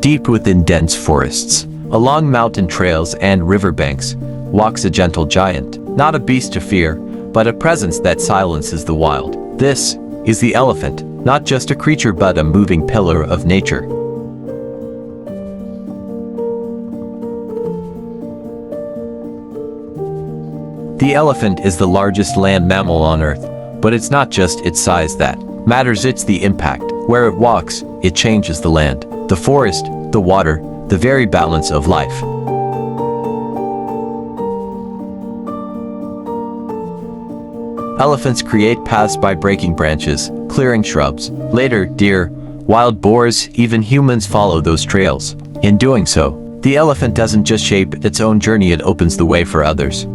Deep within dense forests, along mountain trails and riverbanks, walks a gentle giant, not a beast to fear, but a presence that silences the wild. This is the elephant, not just a creature but a moving pillar of nature. The elephant is the largest land mammal on Earth, but it's not just its size that matters, it's the impact. Where it walks, it changes the land, the forest, the water, the very balance of life. Elephants create paths by breaking branches, clearing shrubs. Later, deer, wild boars, even humans follow those trails. In doing so, the elephant doesn't just shape its own journey, it opens the way for others.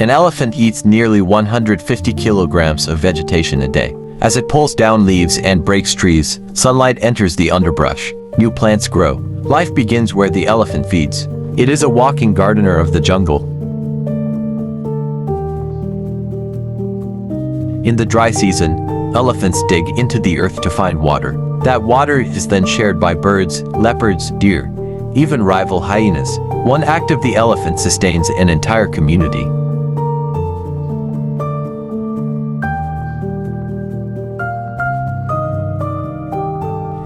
An elephant eats nearly 150 kilograms of vegetation a day. As it pulls down leaves and breaks trees, sunlight enters the underbrush. New plants grow. Life begins where the elephant feeds. It is a walking gardener of the jungle. In the dry season, elephants dig into the earth to find water. That water is then shared by birds, leopards, deer, even rival hyenas. One act of the elephant sustains an entire community.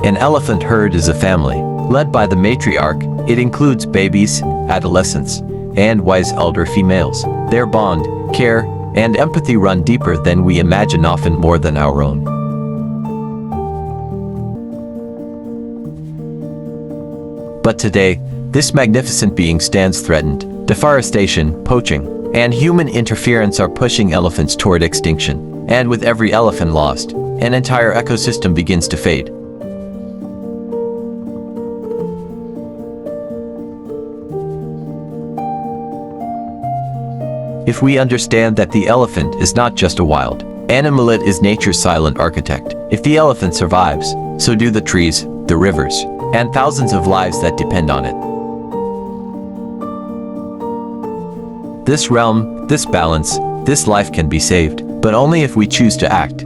An elephant herd is a family, led by the matriarch. It includes babies, adolescents, and wise elder females. Their bond, care, and empathy run deeper than we imagine, often more than our own. But today, this magnificent being stands threatened. Deforestation, poaching, and human interference are pushing elephants toward extinction. And with every elephant lost, an entire ecosystem begins to fade. If we understand that the elephant is not just a wild animal, it is nature's silent architect. If the elephant survives, so do the trees, the rivers, and thousands of lives that depend on it. This realm, this balance, this life can be saved, but only if we choose to act.